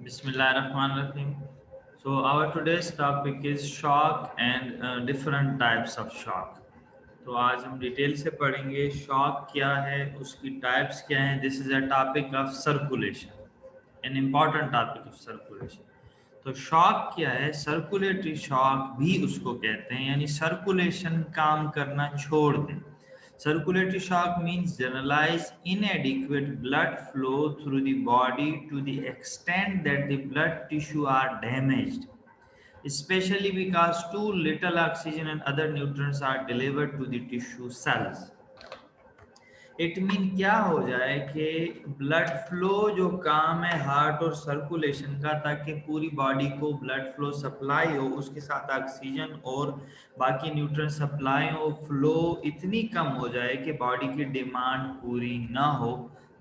Bismillahirrahmanirrahim. So our today's topic is shock and different types of shock. तो आज हम detail से पढ़ेंगे शॉक क्या है, उसकी टाइप्स क्या हैं. This is a topic of circulation, an important topic of circulation. तो शॉक क्या है? सर्कुलेटरी शॉक भी उसको कहते हैं, यानी सर्कुलेशन काम करना छोड़ दें. Circulatory shock means generalized inadequate blood flow through the body to the extent that the blood tissue are damaged, especially because too little oxygen and other nutrients are delivered to the tissue cells. It mean क्या हो जाए कि blood flow जो काम है heart और circulation का, ताकि पूरी बॉडी को ब्लड फ्लो सप्लाई हो, उसके साथ ऑक्सीजन और बाकी न्यूट्रिएंट सप्लाई हो, फ्लो इतनी कम हो जाए कि बॉडी की डिमांड पूरी ना हो.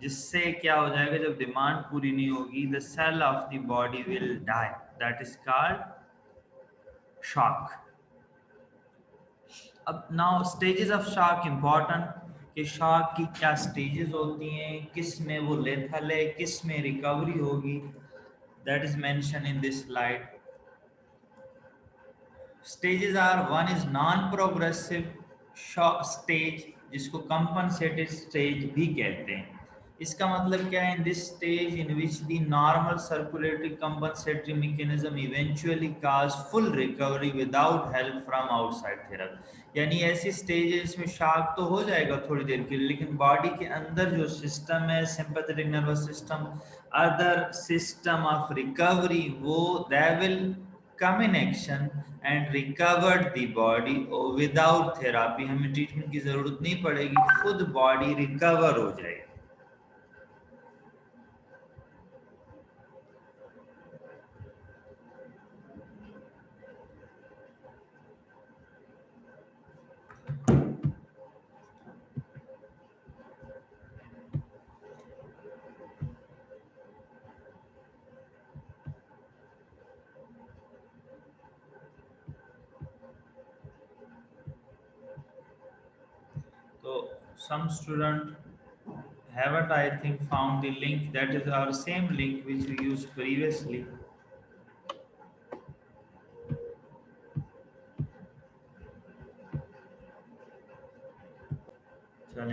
जिससे क्या हो जाएगा, जब डिमांड पूरी नहीं होगी, the cell of the body will die. That is called shock. अब now stages of shock important, कि शॉक की क्या स्टेजेस होती हैं, किस में वो लेथल है, किस में रिकवरी होगी. That is mention in this slide. Stages are, one is non progressive shock stage, जिसको कंपनसेटेड स्टेज भी कहते हैं. इसका मतलब क्या है? In this stage in which the normal circulatory compensatory mechanism eventually cause full recovery without help from outside therapy. यानी ऐसी स्टेज है जिसमें शॉक तो हो जाएगा थोड़ी देर के लिए, लेकिन बॉडी के अंदर जो सिस्टम है, sympathetic nervous system, other system of recovery, वो they will come in action and recovered the body without therapy. हमें ट्रीटमेंट की जरूरत नहीं पड़ेगी, खुद बॉडी रिकवर हो जाएगी. So some student haven't, I think, found the link. That is our same link which we used previously.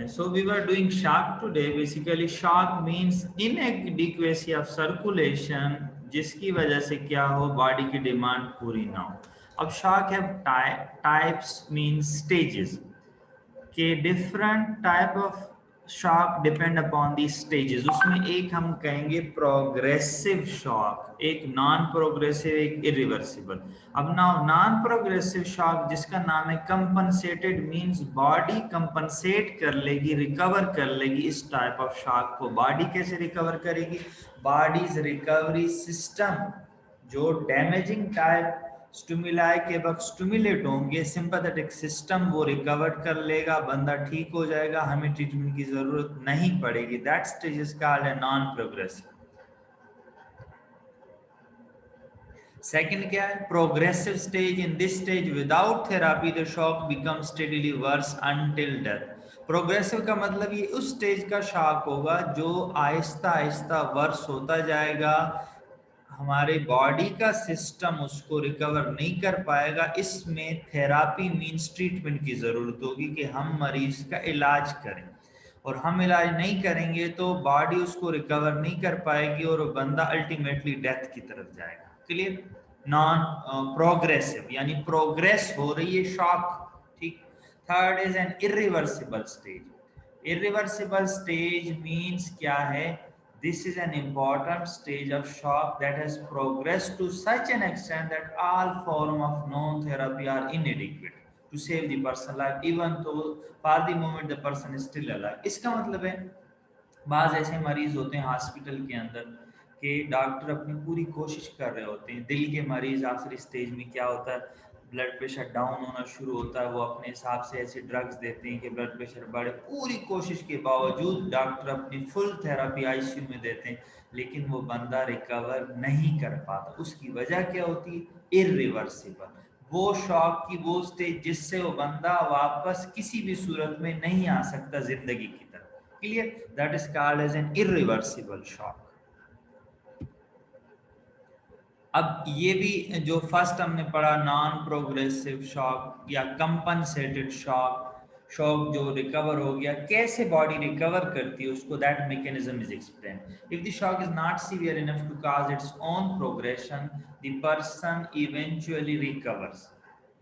So we were doing shock today. Basically shock means inadequacy of circulation, जिसकी वजह से क्या हो, body की demand पूरी ना हो. अब शॉक है टाइप्स मींस स्टेजेस, के different type of shock depend upon the stages. उसमें एक हम कहेंगे प्रोग्रेसिव शॉक, एक नॉन प्रोग्रेसिव, एक इरिवर्सिबल. अब नाउ नॉन प्रोग्रेसिव शॉक, जिसका नाम है कंपनसेटेड, मींस बॉडी कंपनसेट कर लेगी, रिकवर कर लेगी. इस टाइप ऑफ शॉक को बॉडी कैसे रिकवर करेगी? बॉडीज रिकवरी सिस्टम जो डैमेजिंग टाइप स्टिमुलाई के वक्त स्टिमुलेट होंगे, सिंपैथेटिक सिस्टम वो रिकवर कर लेगा, बंदा ठीक हो जाएगा, हमें ट्रीटमेंट की जरूरत नहीं पड़ेगी. That stage is called a non progressive. Second क्या है? Progressive stage. In this stage without therapy the shock become steadily worse until death. Progressive का मतलब ये उस स्टेज का शॉक होगा जो आहिस्ता आहिस्ता वर्स होता जाएगा, हमारे बॉडी का सिस्टम उसको रिकवर नहीं कर पाएगा. इसमें थेरापी मींस ट्रीटमेंट की जरूरत होगी कि हम मरीज का इलाज करें, और हम इलाज नहीं करेंगे तो बॉडी उसको रिकवर नहीं कर पाएगी और बंदा अल्टीमेटली डेथ की तरफ जाएगा. क्लियर? नॉन प्रोग्रेसिव यानी प्रोग्रेस हो रही है शॉक. ठीक. Third is an irreversible stage. Irreversible stage means क्या है? This is an important stage of shock that has progressed to such an extent that all form of known therapy are inadequate to save the person life, even though for the moment the person is still alive. इसका मतलब है, बाज ऐसे मरीज होते हैं hospital के अंदर कि डॉक्टर अपनी पूरी कोशिश कर रहे होते हैं. दिल के मरीज आखिरी स्टेज में क्या होता है, ब्लड प्रेशर डाउन होना शुरू होता है, वो अपने हिसाब से ऐसे ड्रग्स देते हैं कि ब्लड प्रेशर बढ़े. पूरी कोशिश के बावजूद डॉक्टर अपनी फुल थेरापी आईसीयू में देते हैं, लेकिन वो बंदा रिकवर नहीं कर पाता. उसकी वजह क्या होती है? इरिवर्सिबल. वो शॉक की वो स्टेज जिससे वो बंदा वापस किसी भी सूरत में नहीं आ सकता जिंदगी की तरफ. Clear? That is called as an irreversible shock. अब ये भी जो फर्स्ट हमने पढ़ा नॉन प्रोग्रेसिव शॉक या कंपनसेटेड शॉक, शॉक जो रिकवर हो गया, कैसे बॉडी रिकवर करती है उसको, that mechanism is explain. If the shock is not severe enough to cause its own progression, the person eventually recovers.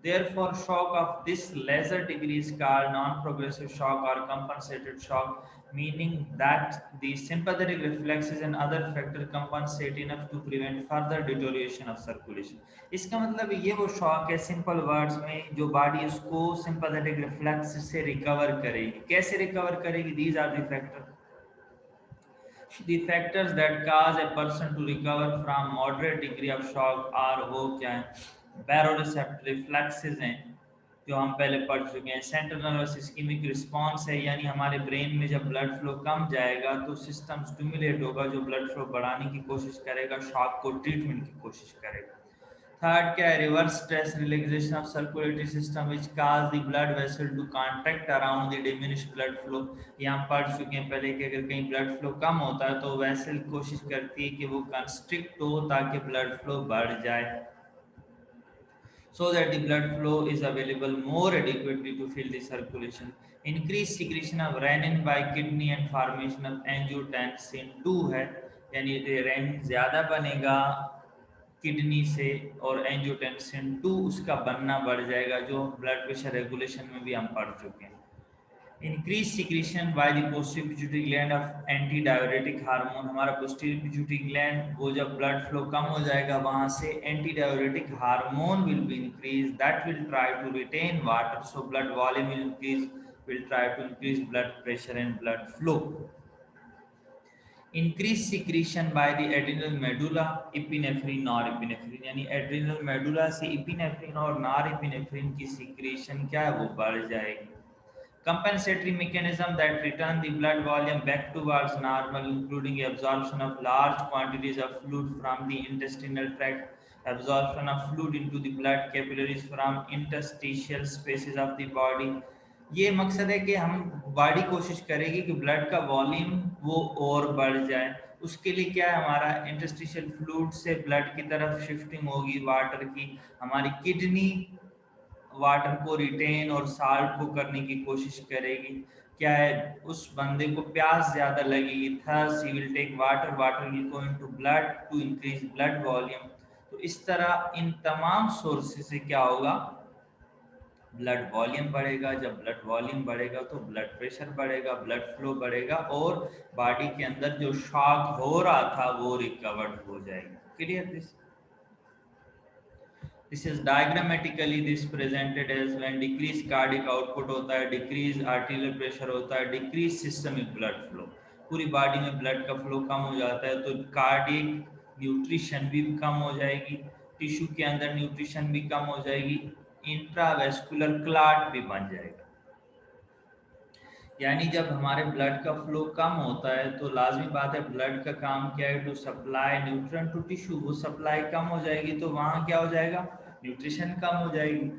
Therefore, shock of this lesser degree is called non-progressive shock or compensated shock, meaning that the sympathetic reflexes and other factors compensate enough to prevent further deterioration of circulation. इसका मतलब ये वो shock है simple words में जो body उसको sympathetic reflex से recover करेगी। कैसे रिकवर करेगी? These are the factor, the factors that cause a person to recover from moderate degree of shock are वो क्या है? बैरोरिसेप्टर रिफ्लेक्सेस हैं जो हम पहले पढ़ चुके हैं। सेंट्रल नर्वस इस्कीमिक रिस्पांस है, यानी हमारे ब्रेन में जब ब्लड फ्लो कम जाएगा तो सिस्टम स्टिमुलेट होगा जो ब्लड फ्लो बढ़ाने की कोशिश करेगा, शॉक को ट्रीटमेंट की कोशिश करेगा। थर्ड क्या है? Reverse stress relaxation of circulatory system which cause the blood vessel to contract around the diminished blood flow. ये हम पढ़ चुके हैं पहले कि अगर कहीं ब्लड फ्लो कम होता है तो वेसल कोशिश करती है कि वो कंस्ट्रिक्ट हो ताकि ब्लड फ्लो बढ़ जाए, so that the blood flow is available more adequately to fill the circulation. Increased secretion of renin by kidney and formation of angiotensin 2 है, यानी रेनिन ज़्यादा बनेगा किडनी से और एंजियोटेंसिन 2 उसका बनना बढ़ जाएगा, जो ब्लड प्रेशर रेगुलेशन में भी हम पढ़ चुके हैं। Increase secretion by the posterior pituitary gland of antidiuretic hormone. हमारा पोस्टीरियर पिट्यूटरी ग्लैंड वो जब ब्लड फ्लो कम हो जाएगा वहां से antidiuretic hormone will be increase that will try to retain water, so blood volume will increase, will try to increase blood pressure and blood flow. Increase secretion by the adrenal medulla epinephrine norepinephrine, यानी adrenal medulla से epinephrine और norepinephrine की secretion क्या है वो बढ़ जाएगी। Compensatory mechanism that return the blood volume back towards normal, including absorption of large quantities of fluid from the intestinal tract, absorption of fluid into the blood capillaries from interstitial spaces of the body। ये मकसद है कि हम body कोशिश करेगी कि blood का volume वो और बढ़ जाए। उसके लिए क्या है, हमारा इंटरस्टिशियल फ्लूइड से ब्लड की तरफ शिफ्टिंग होगी वाटर की, हमारी किडनी वाटर को रिटेन और साल्ट को करने की कोशिश करेगी। क्या है, उस बंदे को प्यास ज्यादा लगेगी, thirst he will take water, water will go into blood to increase blood volume. तो इस तरह इन तमाम सोर्सेस से क्या होगा, ब्लड वॉल्यूम बढ़ेगा। जब ब्लड वॉल्यूम बढ़ेगा तो ब्लड प्रेशर बढ़ेगा, ब्लड फ्लो बढ़ेगा और बॉडी के अंदर जो शॉक हो रहा था वो रिकवर्ड हो जाएगा। Clear this? This is diagrammatically this presented as when decreased cardiac output होता है, decreased arterial pressure होता है, decreased systemic blood flow, पूरी बॉडी में ब्लड का फ्लो कम हो जाता है तो कार्डियक न्यूट्रिशन भी कम हो जाएगी, टिश्यू के अंदर न्यूट्रिशन भी कम हो जाएगी, इंट्रावेस्कुलर क्लॉट भी बन जाएगा। यानी जब हमारे ब्लड का फ्लो कम होता है तो लाजमी बात है ब्लड का काम क्या है, to supply nutrient to tissue. वो सप्लाई कम हो जाएगी तो वहां क्या हो जाएगा, न्यूट्रिशन कम हो जाएगी।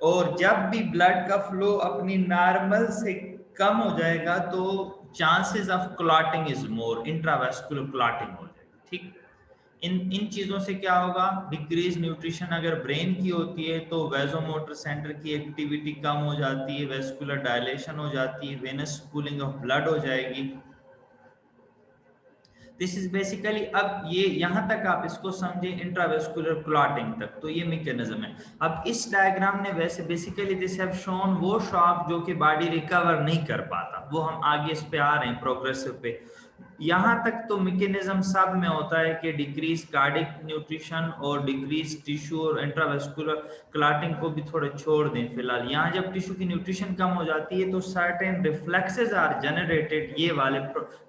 और जब भी ब्लड का फ्लो अपनी नॉर्मल से कम हो जाएगा तो chances of clotting is more, intravascular clotting हो जाएगी। ठीक, इन चीजों से क्या होगा, डिक्रीज न्यूट्रिशन अगर ब्रेन की होती है तो वेजोमोटर सेंटर की एक्टिविटी कम हो जाती है, वेस्कुलर डायलेशन हो जाती है, वेनस कूलिंग ऑफ ब्लड हो जाएगी। दिस इज बेसिकली, अब ये यहां तक आप इसको समझे इंट्रावेस्कुलर क्लॉटिंग तक, तो ये मैकेनिज्म है। अब इस डायग्राम ने वैसे बेसिकली दिस हैव शोन वो शॉक जो कि बॉडी रिकवर नहीं कर पाता, वो हम आगे इस पे आ रहे हैं प्रोग्रेसिव पे। यहाँ तक तो मैकेनिज्म सब में होता है कि डिक्रीज कार्डिक न्यूट्रिशन और डिक्रीज टिश्यू और इंट्रावेस्कुलर क्लॉटिंग को भी थोड़े छोड़ दें फिलहाल। यहाँ जब टिश्यू की न्यूट्रिशन कम हो जाती है तो सर्टेन रिफ्लेक्सेस आर जनरेटेड, ये वाले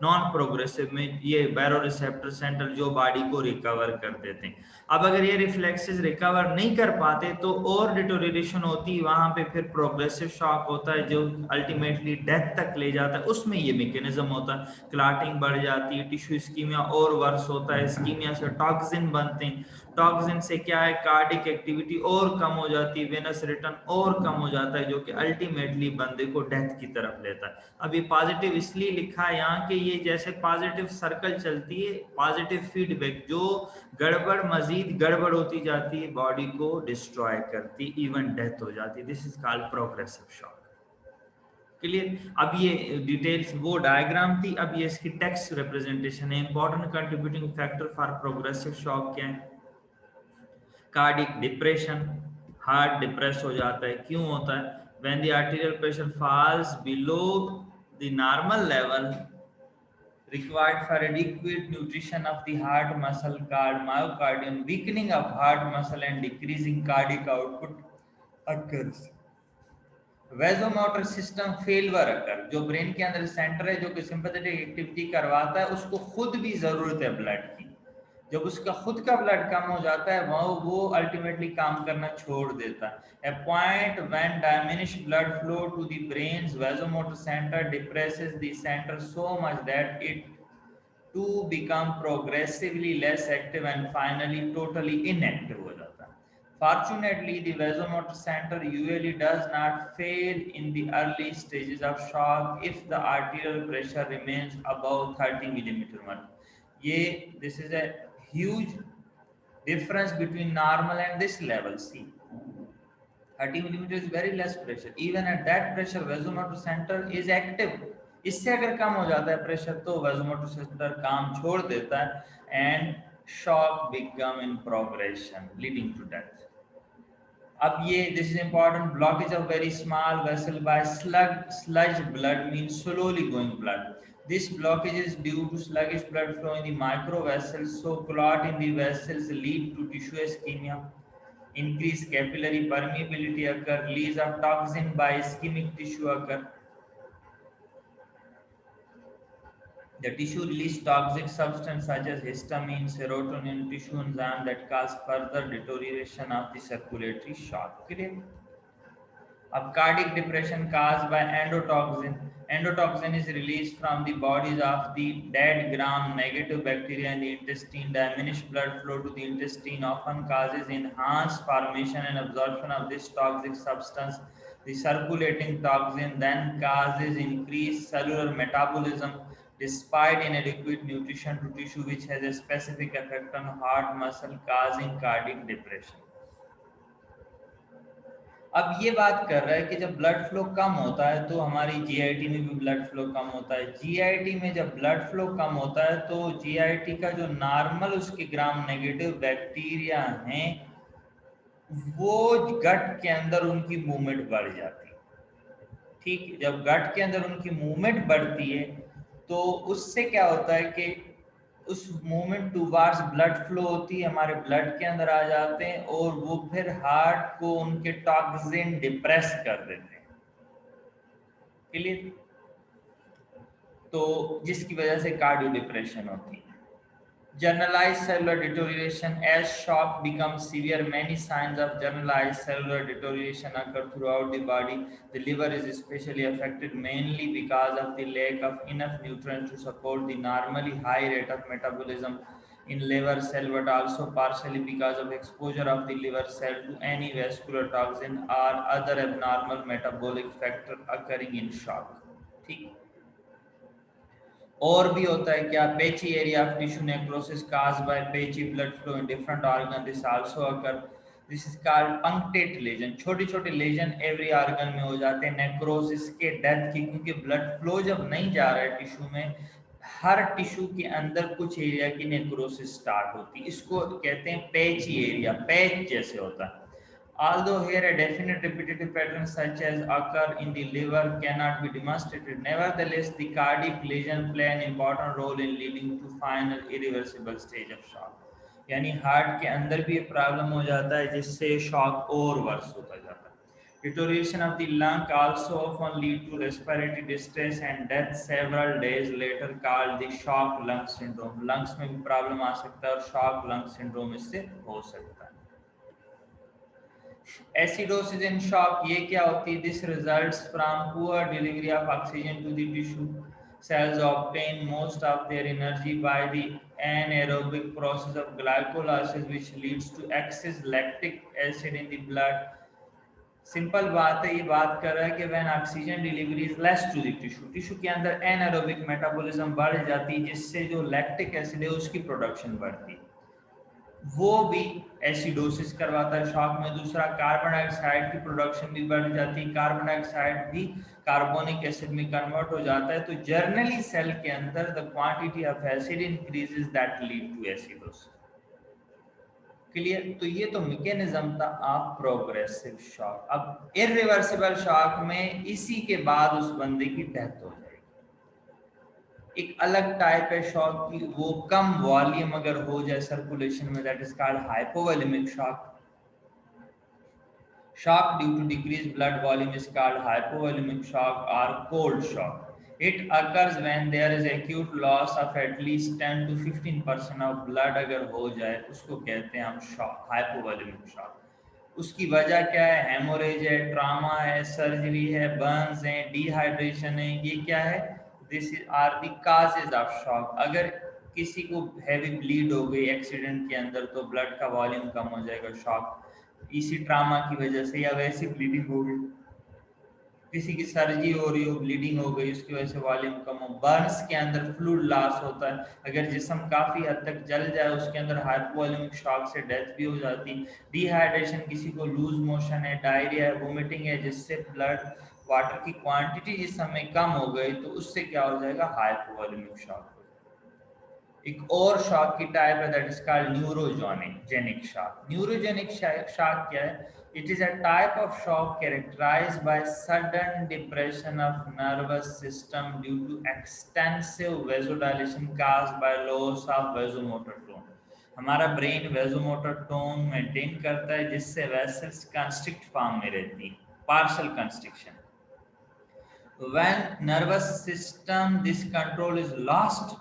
नॉन प्रोग्रेसिव में, ये बैरोरिसेप्टर सेंट्रल जो बॉडी को रिकवर कर देते हैं। अब अगर ये रिफ्लेक्सेस रिकवर नहीं कर पाते तो और डिटोरिएशन होती है, वहां पे फिर प्रोग्रेसिव शॉक होता है जो अल्टीमेटली डेथ तक ले जाता है, उसमें ये मैकेनिज्म होता है, क्लॉटिंग बढ़ जाती है, टिश्यू इस्कीमिया और वर्स होता है, इस्कीमिया से टॉक्सिन बनते हैं, टॉक्सिन से क्या है, कार्डिक एक्टिविटी और कम हो जाती है, वेनस रिटर्न और कम हो जाता है, जो कि अल्टीमेटली बंदे को डेथ की तरफ लेता है। अब ये पॉजिटिव इसलिए लिखा है यहाँ कि ये जैसे पॉजिटिव सर्कल चलती है, पॉजिटिव फीडबैक, जो गड़बड़ मजीद गड़बड़ होती जाती है, बॉडी को डिस्ट्रॉय करती, इवन डेथ हो जाती है। This is called progressive shock. Clear? अब ये डिटेल्स वो डायग्राम थी, अब ये इसकी टेक्स्ट रिप्रेजेंटेशन है। Important contributing factor for progressive shock क्या है? कार्डिक डिप्रेशन, हार्ट डिप्रेस हो जाता है। क्यों होता है? When the arterial pressure falls below the normal level required for adequate nutrition of the heart muscle called myocardium, weakening of heart muscle and decreasing cardiac output occurs. Vasomotor system failure occur, जो brain के अंदर centre है जो कि sympathetic activity करवाता है, उसको खुद भी जरूरत है ब्लड की। जब उसका खुद का ब्लड कम हो जाता है वो अल्टीमेटली काम करना छोड़ देता है। A point when diminished blood flow to the brain's vasomotor center depresses the center so much that it to become progressively less active and finally totally inactive हो जाता है। Fortunately, the vasomotor center usually does not fail in the early stages of shock if the arterial pressure remains above 30 millimeter mercury. ये this is a huge difference between normal and this level. See, 30 millimeter is very less pressure. Even at that pressure, vasomotor center is active. इससे अगर कम हो जाता है pressure तो vasomotor center काम छोड़ देता है and shock become in progression leading to death. अब ये this is important, blockage of very small vessel by sludge blood means slowly going blood. This blockage is due to sluggish blood flow in the microvessels, so clot in the vessels lead to tissue ischemia, increased capillary permeability occur, release of toxin by ischemic tissue occur. The tissue release toxic substance such as histamine, serotonin, tissue enzyme that cause further deterioration of the circulatory shock. Clear? Of cardiac depression caused by endotoxin. Endotoxin is released from the bodies of the dead gram-negative bacteria in the intestine. Diminished blood flow to the intestine often causes enhanced formation and absorption of this toxic substance. The circulating toxin then causes increased cellular metabolism despite inadequate nutrition to tissue, which has a specific effect on heart muscle, causing cardiac depression. अब ये बात कर रहा है कि जब blood flow कम होता है तो हमारी जीआईटी में भी ब्लड फ्लो कम होता है। जीआईटी में जब ब्लड फ्लो कम होता है तो जीआईटी का जो नॉर्मल उसके ग्राम नेगेटिव बैक्टीरिया हैं वो गट के अंदर उनकी मूवमेंट बढ़ जाती है। ठीक, जब गट के अंदर उनकी मूवमेंट बढ़ती है तो उससे क्या होता है कि उस मूवमेंट टूवार्ड्स ब्लड फ्लो होती है, हमारे ब्लड के अंदर आ जाते हैं और वो फिर हार्ट को उनके टॉक्सिन डिप्रेस कर देते हैं। क्लियर? तो जिसकी वजह से कार्डियो डिप्रेशन होती है। Generalized cellular deterioration. As shock becomes severe, many signs of generalized cellular deterioration occur throughout the body. The liver is especially affected, mainly because of the lack of enough nutrients to support the normally high rate of metabolism in liver cell, but also partially because of exposure of the liver cell to any vascular toxin or other abnormal metabolic factor occurring in shock. ठीक, और भी होता है क्या? Patchy area of tissue necrosis caused by patchy blood flow in different organ. This also occur. This is called punctate lesion. छोटे छोटे lesion every organ में हो जाते हैं नेक्रोसिस के, डेथ की, क्योंकि ब्लड फ्लो जब नहीं जा रहा है टिश्यू में, हर टिश्यू के अंदर कुछ एरिया की नेक्रोसिस स्टार्ट होती है। इसको कहते हैं पेची एरिया, पैच जैसे होता है। Although here a definite repetitive pattern such as occur in the liver cannot be demonstrated, nevertheless the cardiac lesion play an important role in leading to final irreversible stage of shock. यानी heart के अंदर भी ये problem हो जाता है जिससे shock और वर्स होता जाता है। Deterioration of the lung also often lead to respiratory distress and death several days later, called the shock lung syndrome. Lungs में भी प्रॉब्लम आ सकता है और शॉक लंग सिंड्रोम इससे हो सकता है। एसिडोसिस इन शॉक, ये क्या होती है? This results from poor delivery of oxygen to the tissue cells obtain most of their energy by the anaerobic process of glycolysis which leads to excess lactic acid in the blood. Simple बात है, ये बात कर रहा है कि when oxygen delivery is less to the tissue, tissue के अंदर एनारोबिक मेटाबॉलिज्म बढ़ जाती है जिससे जो लैक्टिक एसिड है उसकी प्रोडक्शन बढ़ती है, वो भी एसिडोसिस करवाता है शॉक में। दूसरा, कार्बन डाइऑक्साइड की प्रोडक्शन भी बढ़ जाती है, कार्बन डाइऑक्साइड भी कार्बोनिक एसिड में कन्वर्ट हो जाता है, तो जर्नली सेल के अंदर the quantity of acid increases that lead to acidosis. Clear? तो ये तो मैकेनिज्म था ऑफ प्रोग्रेसिव शॉक। अब इरिवर्सिबल शॉक में इसी के बाद उस बंदे की डेथ हो जाएगी। एक अलग टाइप है शॉक की, वो कम वॉल्यूम अगर हो जाए सर्कुलेशन में, that is called hypovolemic shock. Shock due to decreased blood volume is called hypovolemic shock or cold shock. It occurs when there is acute loss of at least 10 to 15% of blood अगर हो जाए उसको कहते हैं हम shock, hypovolemic shock. उसकी वजह क्या है? हेमोरेज है, ट्रामा है, सर्जरी है, बर्न्स है, डिहाइड्रेशन है, ये क्या है? This are the causes of shock. अगर किसी को हैवी ब्लीड हो गई एक्सीडेंट के अंदर तो ब्लड का वॉल्यूम कम हो जाएगा, शॉक। इसी ट्रामा की वजह से या वैसी ब्लीडिंग हो गई, किसी की सर्जरी हो रही हो, ब्लीडिंग हो गई, उसकी वजह से वॉल्यूम कम हो। बर्न्स के अंदर फ्लूइड लॉस होता है, अगर जिस्म काफ़ी हद तक जल जाए उसके अंदर हाइपोवोलेमिक शॉक से डेथ भी हो जाती। डिहाइड्रेशन, किसी को लूज मोशन है, डायरिया है, वोमिटिंग है, जिससे ब्लड वाटर की क्वांटिटी जिस्म में कम हो गई तो उससे क्या हो जाएगा? Hypovolemic shock. एक और शॉक की टाइप है that is called neurogenic shock. Neurogenic shock क्या है? It is a type of shock characterized by sudden depression of nervous system due to extensive vasodilation caused by loss of vasomotor tone. हमारा brain vasomotor tone maintain करता है जिससे vessels constrict form में रहती है, partial constriction. when nervous system this control is lost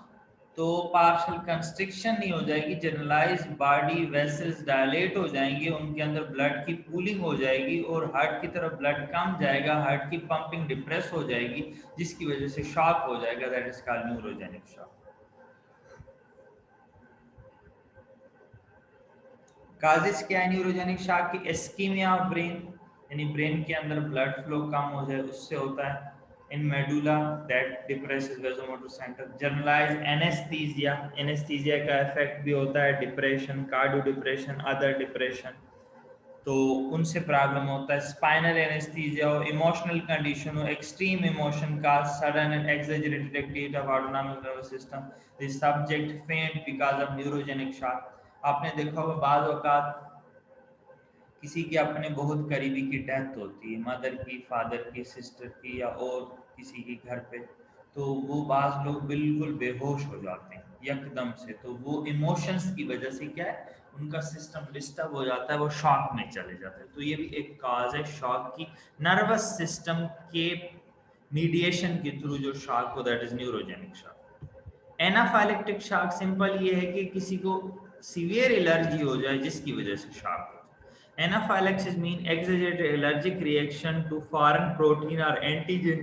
तो partial constriction नहीं हो जाएगी, जनरलाइज बॉडी वेसल्स डायलेट हो जाएंगे, उनके अंदर ब्लड की पूलिंग हो जाएगी और हार्ट की तरफ ब्लड कम जाएगा, हार्ट की पंपिंग डिप्रेस हो जाएगी जिसकी वजह से शॉक हो जाएगा, that is called neurogenic shock. Causes क्या है न्यूरोजेनिक शॉक की? इस्कीमिया ऑफ ब्रेन, यानी ब्रेन के अंदर ब्लड फ्लो कम हो जाए उससे होता है। In medulla that depresses vasomotor centre. Generalize anaesthesia, anaesthesia का इफेक्ट भी होता है, depression, cardio depression, other depression, तो उनसे प्रॉब्लम होता है। स्पाइनल एनेस्थीसिया हो, इमोशनल कंडीशन हो, एक्सट्रीम इमोशन का sudden and exaggerated activity of autonomic nervous system, the subject faint because of neurogenic shock. आपने देखा होगा बाज़ औक़ात किसी के अपने बहुत करीबी की डेथ होती है, मदर की, फादर की, सिस्टर की या और किसी के घर पे, तो वो बाज़ लोग बिल्कुल बेहोश हो जाते हैं यकदम से, तो वो इमोशंस की वजह से क्या है, उनका सिस्टम डिस्टर्ब हो जाता है, वो शॉक में चले जाते हैं। तो ये भी एक काज है शॉक की, नर्वस सिस्टम के मीडिएशन के थ्रू जो शॉक हो, that is neurogenic shock. Anaphylactic shock simple ये है कि किसी को सीवियर एलर्जी हो जाए जिसकी वजह से शॉक हो। Anaphylaxis means exaggerated allergic reaction to foreign protein or antigen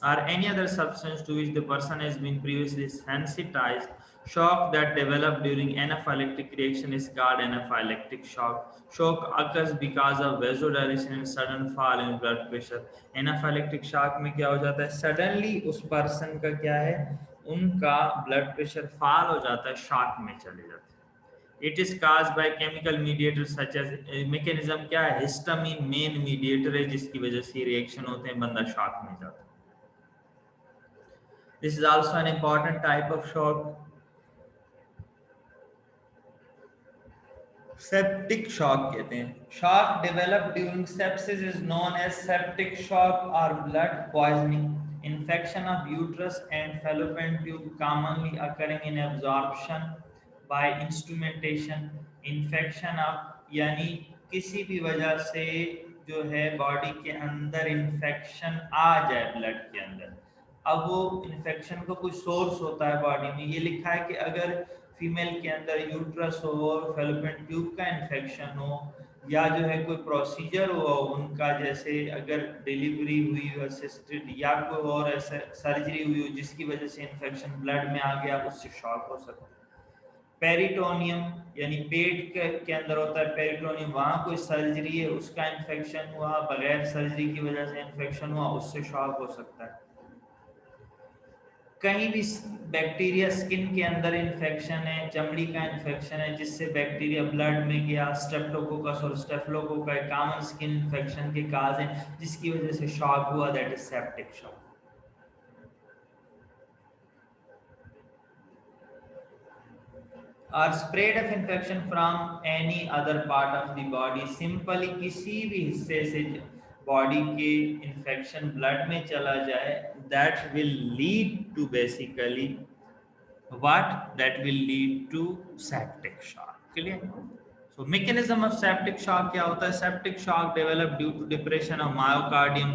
or any other substance to which the person has been previously sensitized. Shock that developed during anaphylactic reaction is called anaphylactic shock. Shock occurs because of vasodilation and sudden fall in blood pressure. Anaphylactic shock में क्या हो जाता है? Suddenly उस person का क्या है? उनका blood pressure fall हो जाता है, shock में चले जाते हैं। It is caused by chemical mediators such as mechanism क्या है? Histamine main mediator है जिसकी वजह से reaction होते हैं, बंदा shock में जाता है। This is also an important type of shock. Septic shock कहते हैं। Shock developed during sepsis is known as septic shock or blood poisoning. Infection of uterus and fallopian tube commonly occurring in absorption by instrumentation. Infection of यानी किसी भी वजह से जो है body के अंदर इन्फेक्शन आ जाए ब्लड के अंदर, अब वो इन्फेक्शन का कुछ सोर्स होता है बॉडी में। ये लिखा है कि अगर फीमेल के अंदर यूट्रस हो और फेलोपियन ट्यूब का इन्फेक्शन हो, या जो है कोई प्रोसीजर हुआ उनका, जैसे अगर डिलीवरी हुई हो असिस्टेड, या कोई और ऐसा सर्जरी हुई हो जिसकी वजह से इन्फेक्शन ब्लड में आ गया, उससे शॉक हो सकता है। पेरिटोनियम यानी पेट के अंदर होता है पेरिटोनियम, वहाँ कोई सर्जरी है, उसका इन्फेक्शन हुआ, बगैर सर्जरी की वजह से इन्फेक्शन हुआ, उससे शॉक हो सकता है। कहीं भी बैक्टीरिया स्किन के अंदर इन्फेक्शन है, चमड़ी का इन्फेक्शन है जिससे बैक्टीरिया ब्लड में गया, स्टेप्टोकोकस और स्टेफिलोकोका कॉमन स्किन इन्फेक्शन के काज हैं जिसकी वजह से शॉक हुआ, दैट इज सेप्टिक शॉक। और spread of infection from any other part of the body, simply किसी भी हिस्से से बॉडी के इन्फेक्शन ब्लड में चला जाए, that will lead to basically what that will lead to septic shock. Clear? So mechanism of septic shock क्या होता है? Septic shock develop due to depression of myocardium,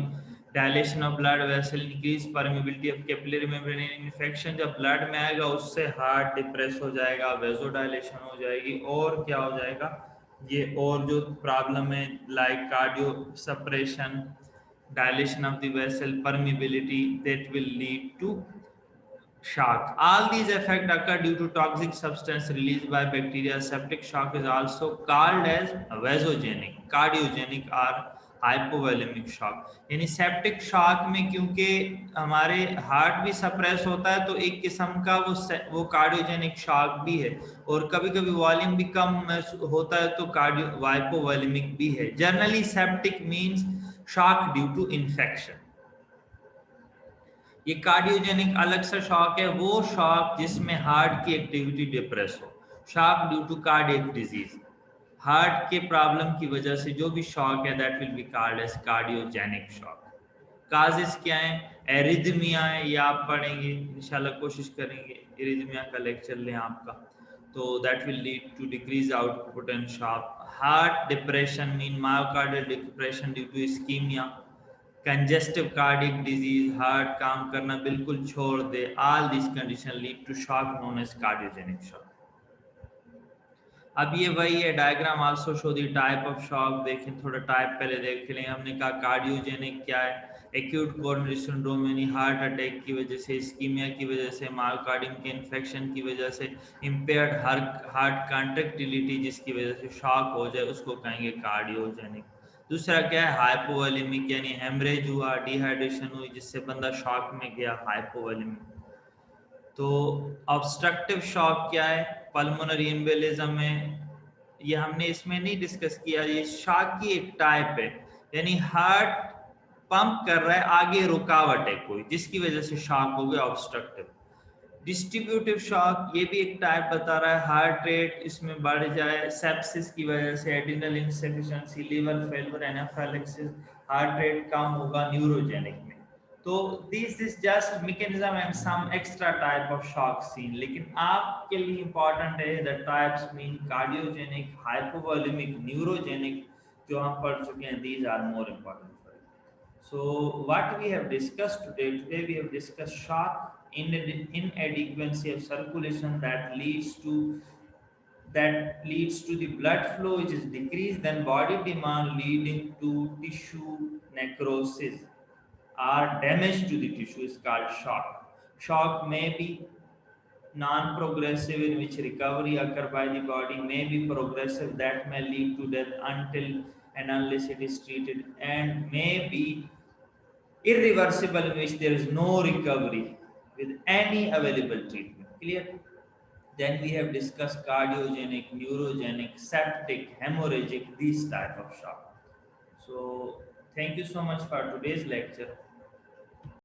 dilation of blood vessel, increased permeability of capillary membrane. Infection जब blood में आएगा उससे heart depress हो जाएगा, vasodilation हो जाएगी, और क्या हो जाएगा ये, और जो प्रॉब्लम है like cardio suppression, dilation of the vessel, permeability, that will lead to shock. All these effects occur due to toxic substance released by bacteria. Septic shock is also called as vasogenic, cardiogenic or hypovolemic shock. यानी septic shock में क्योंकि हमारे heart भी suppress होता है तो एक किस्म का वो कार्डियोजेनिक शॉक भी है, और कभी कभी वॉल्यूम भी कम होता है तो कार्डियो हाइपोवोलेमिक भी है। Generally septic means shock due to infection. ये कार्डियोजेनिक अलग सा शॉक है, वो शॉक जिसमें हार्ट की एक्टिविटी डिप्रेस हो। Shock due to cardiac disease, heart के प्रॉब्लम की वजह से जो भी शॉक है that will be called as cardiogenic shock. Causes क्या है? एरिथमिया है, ये आप पढ़ेंगे इंशाल्लाह, कोशिश करेंगे एरिथमिया का लेक्चर लें आपका, तो that will lead to decrease output and shock. Heart depression mean myocardial depression due to ischemia, congestive cardiac disease, heart काम करना बिल्कुल छोड़ दे, all this condition lead to shock known as cardiogenic shock. अब ये वही है, diagram also show the type of shock. देखें थोड़ा टाइप पहले देख लें। हमने कहा कार्डियोजेनिक क्या है? एक्यूट कोरोनरी सिंड्रोम यानी हार्ट अटैक की वजह से, इस्कीमिया की वजह से, मायोकार्डियम के इन्फेक्शन की वजह से, इम्पेयर्ड हार्ट कॉन्ट्रेक्टिलिटी जिसकी वजह से शॉक हो जाए, उसको कहेंगे कार्डियोजेनिक। दूसरा क्या है? हाइपोवोलेमिक यानी हेमरेज हुआ, डिहाइड्रेशन हुई जिससे बंदा शॉक में गया, हाइपोवोलेमिक। तो ऑब्स्ट्रक्टिव शॉक क्या है? पल्मोनरी एम्बोलिज्म है, ये हमने इसमें नहीं डिस्कस किया, ये शॉक की एक टाइप है, यानी हार्ट पंप कर रहा है, आगे रुकावट है कोई जिसकी वजह से शॉक हो गया, ऑब्स्ट्रक्टिव। डिस्ट्रीब्यूटिव शॉक ये भी एक टाइप बता रहा है, हार्ट रेट इसमें बढ़ जाए सेप्सिस की वजह से, adrenal insufficiency, liver failure, anaphylaxis, heart rate कम होगा, न्यूरोजेनिक में। तो this is just mechanism and some extra type of shock seen, लेकिन आपके लिए इंपॉर्टेंट है the types mean cardiogenic, hypovolemic, neurogenic, जो हम पढ़ चुके हैं, these are more important. So what we have discussed today we have discussed shock, inadequacy of circulation that leads to the blood flow which is decreased, then body demand leading to tissue necrosis or damage to the tissue is called shock. Shock may be non-progressive in which recovery occur by the body, may be progressive that may lead to death until and unless it is treated, and may be irreversible in which there is no recovery with any available treatment. Clear? Then we have discussed cardiogenic, neurogenic, septic, hemorrhagic, these type of shock. So thank you so much for today's lecture.